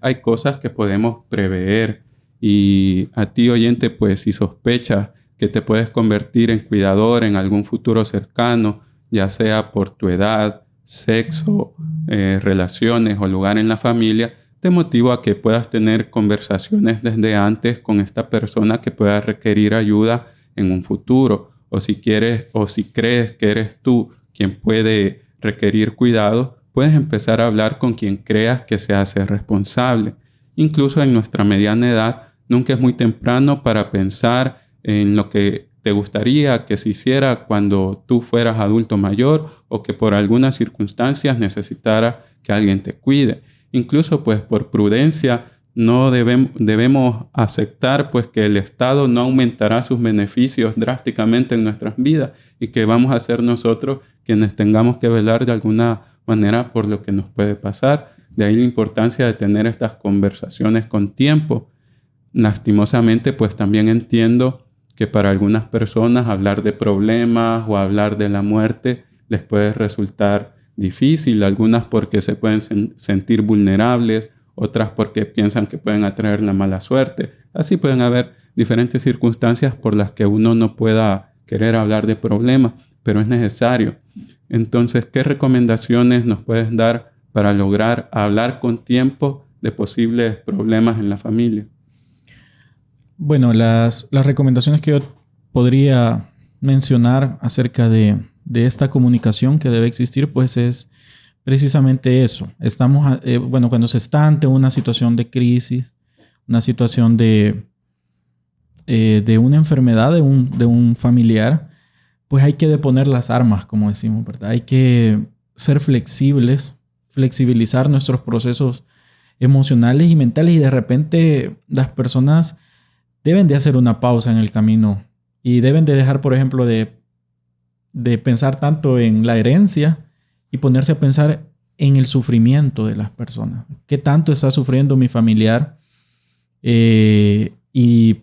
hay cosas que podemos prever. Y a ti, oyente, pues si sospechas que te puedes convertir en cuidador en algún futuro cercano, ya sea por tu edad, sexo, relaciones o lugar en la familia, te motivo a que puedas tener conversaciones desde antes con esta persona que pueda requerir ayuda en un futuro. O si quieres o si crees que eres tú quien puede requerir cuidado, puedes empezar a hablar con quien creas que se hace responsable. Incluso en nuestra mediana edad, nunca es muy temprano para pensar en lo que te gustaría que se hiciera cuando tú fueras adulto mayor o que por algunas circunstancias necesitara que alguien te cuide. Incluso pues por prudencia no debemos aceptar pues que el Estado no aumentará sus beneficios drásticamente en nuestras vidas y que vamos a ser nosotros quienes tengamos que velar de alguna manera por lo que nos puede pasar. De ahí la importancia de tener estas conversaciones con tiempo. Lastimosamente, pues también entiendo que para algunas personas hablar de problemas o hablar de la muerte les puede resultar difícil, algunas porque se pueden sentir vulnerables, otras porque piensan que pueden atraer la mala suerte. Así pueden haber diferentes circunstancias por las que uno no pueda querer hablar de problemas, pero es necesario. Entonces, ¿qué recomendaciones nos puedes dar para lograr hablar con tiempo de posibles problemas en la familia? Bueno, las recomendaciones que yo podría mencionar acerca de esta comunicación que debe existir, pues es precisamente eso. Bueno, cuando se está ante una situación de crisis, una situación de una enfermedad de un familiar, pues hay que deponer las armas, como decimos, ¿verdad? Hay que ser flexibles, flexibilizar nuestros procesos emocionales y mentales y de repente las personas deben de hacer una pausa en el camino y deben de dejar, por ejemplo, de pensar tanto en la herencia y ponerse a pensar en el sufrimiento de las personas. ¿Qué tanto está sufriendo mi familiar? Y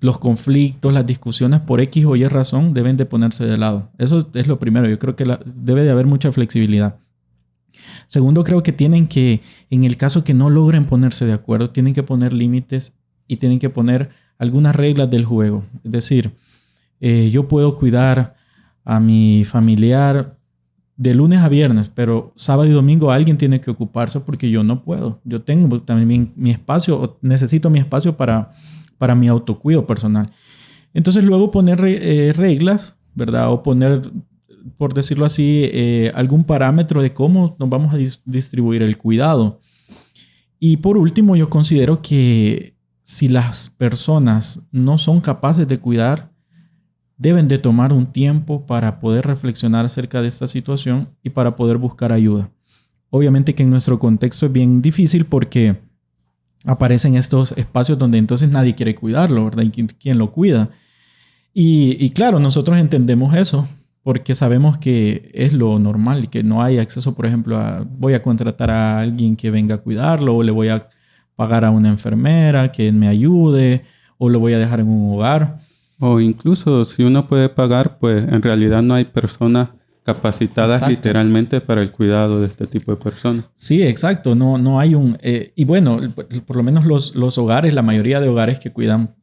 los conflictos, las discusiones por X o Y razón deben de ponerse de lado. Eso es lo primero. Yo creo que debe de haber mucha flexibilidad. Segundo, creo que tienen que, en el caso que no logren ponerse de acuerdo, tienen que poner límites y tienen que poner algunas reglas del juego. Es decir, yo puedo cuidar a mi familiar de lunes a viernes, pero sábado y domingo alguien tiene que ocuparse porque yo no puedo. Yo tengo también mi espacio, necesito mi espacio para mi autocuido personal. Entonces luego poner reglas, ¿verdad? O poner, por decirlo así, algún parámetro de cómo nos vamos a distribuir el cuidado. Y por último, yo considero que si las personas no son capaces de cuidar, deben de tomar un tiempo para poder reflexionar acerca de esta situación y para poder buscar ayuda. Obviamente que en nuestro contexto es bien difícil porque aparecen estos espacios donde entonces nadie quiere cuidarlo, ¿verdad? ¿Y quién lo cuida? Y claro, nosotros entendemos eso porque sabemos que es lo normal y que no hay acceso, por ejemplo, voy a contratar a alguien que venga a cuidarlo o le voy a pagar a una enfermera que me ayude o lo voy a dejar en un hogar. O incluso si uno puede pagar, pues en realidad no hay personas capacitadas Exacto. literalmente para el cuidado de este tipo de personas. Sí, exacto. No hay un... y bueno, por lo menos los hogares, la mayoría de hogares que cuidan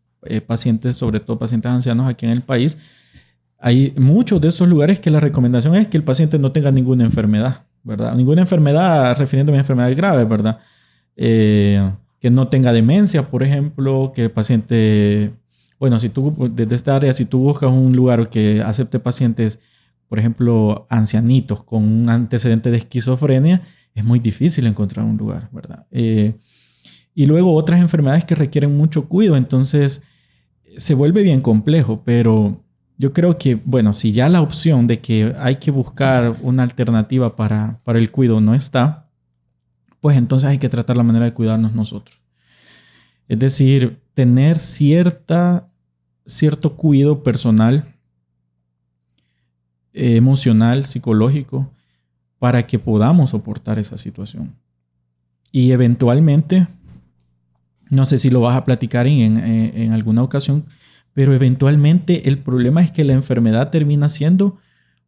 pacientes, sobre todo pacientes ancianos aquí en el país, hay muchos de esos lugares que la recomendación es que el paciente no tenga ninguna enfermedad, ¿verdad? Ninguna enfermedad, refiriéndome a enfermedades graves, ¿verdad? Que no tenga demencia, por ejemplo, que el paciente... Bueno, si tú, desde esta área, si tú buscas un lugar que acepte pacientes, por ejemplo, ancianitos con un antecedente de esquizofrenia, es muy difícil encontrar un lugar, ¿verdad? Y luego otras enfermedades que requieren mucho cuidado, entonces se vuelve bien complejo, pero yo creo que, bueno, si ya la opción de que hay que buscar una alternativa para el cuidado no está, pues entonces hay que tratar la manera de cuidarnos nosotros. Es decir, tener cierto cuidado personal, emocional, psicológico, para que podamos soportar esa situación. Y eventualmente, no sé si lo vas a platicar en alguna ocasión, pero eventualmente el problema es que la enfermedad termina siendo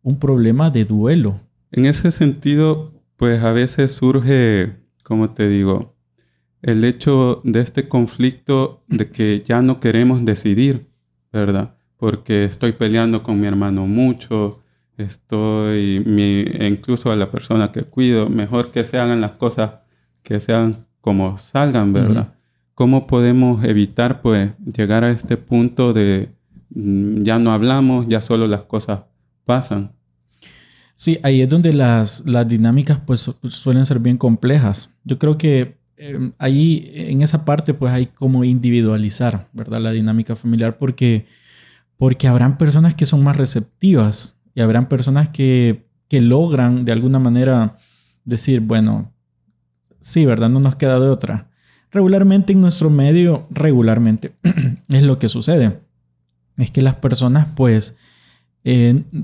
un problema de duelo. En ese sentido, pues a veces surge, como te digo, el hecho de este conflicto de que ya no queremos decidir, ¿verdad? Porque estoy peleando con mi hermano mucho, e incluso a la persona que cuido, mejor que se hagan las cosas que sean como salgan, Ujú. ¿verdad? ¿Cómo podemos evitar, pues, llegar a este punto de ya no hablamos, ya solo las cosas pasan? Sí, ahí es donde las dinámicas pues suelen ser bien complejas. Yo creo que ahí en esa parte pues hay como individualizar, ¿verdad? La dinámica familiar porque habrán personas que son más receptivas y habrán personas que logran de alguna manera decir, bueno, sí, ¿verdad? No nos queda de otra. Regularmente en nuestro medio, regularmente es lo que sucede. Es que las personas pues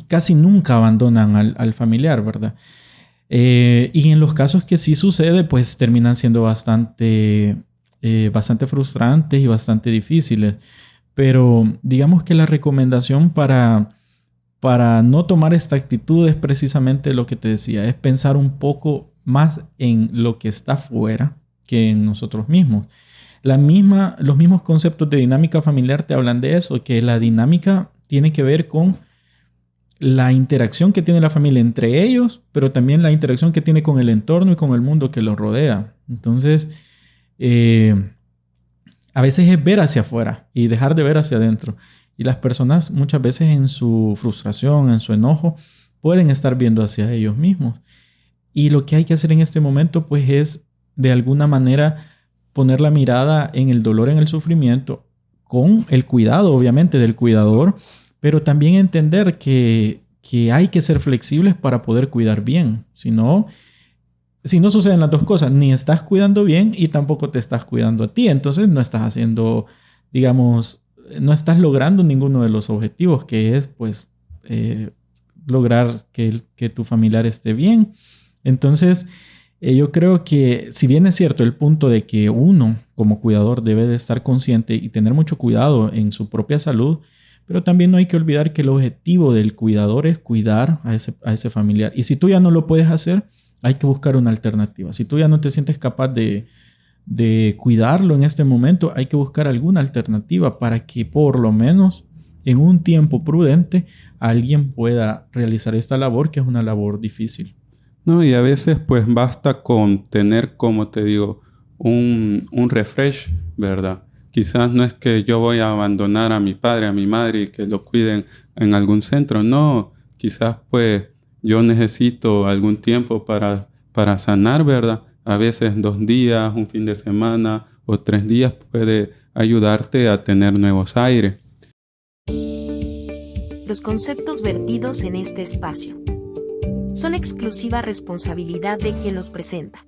casi nunca abandonan al familiar, ¿verdad? Y en los casos que sí sucede, pues terminan siendo bastante frustrantes y bastante difíciles. Pero digamos que la recomendación para no tomar esta actitud es precisamente lo que te decía, es pensar un poco más en lo que está fuera que en nosotros mismos. Los mismos conceptos de dinámica familiar te hablan de eso, que la dinámica tiene que ver con la interacción que tiene la familia entre ellos, pero también la interacción que tiene con el entorno y con el mundo que los rodea. Entonces, eh, a veces es ver hacia afuera y dejar de ver hacia adentro. Y las personas muchas veces en su frustración, en su enojo, pueden estar viendo hacia ellos mismos. Y lo que hay que hacer en este momento, pues, es de alguna manera poner la mirada en el dolor, en el sufrimiento, con el cuidado, obviamente, del cuidador, pero también entender que hay que ser flexibles para poder cuidar bien. Si no suceden las dos cosas, ni estás cuidando bien y tampoco te estás cuidando a ti, entonces no estás haciendo, digamos, no estás logrando ninguno de los objetivos, que es, pues, eh, lograr que tu familiar esté bien. Entonces, yo creo que si bien es cierto el punto de que uno como cuidador debe de estar consciente y tener mucho cuidado en su propia salud, pero también no hay que olvidar que el objetivo del cuidador es cuidar a ese familiar. Y si tú ya no lo puedes hacer, hay que buscar una alternativa. Si tú ya no te sientes capaz de cuidarlo en este momento, hay que buscar alguna alternativa para que por lo menos en un tiempo prudente alguien pueda realizar esta labor, que es una labor difícil. No, y a veces pues basta con tener, como te digo, un refresh, ¿verdad? Quizás no es que yo voy a abandonar a mi padre, a mi madre y que lo cuiden en algún centro, no, quizás pues yo necesito algún tiempo para sanar, ¿verdad? A veces 2 días, un fin de semana o 3 días puede ayudarte a tener nuevos aires. Los conceptos vertidos en este espacio son exclusiva responsabilidad de quien los presenta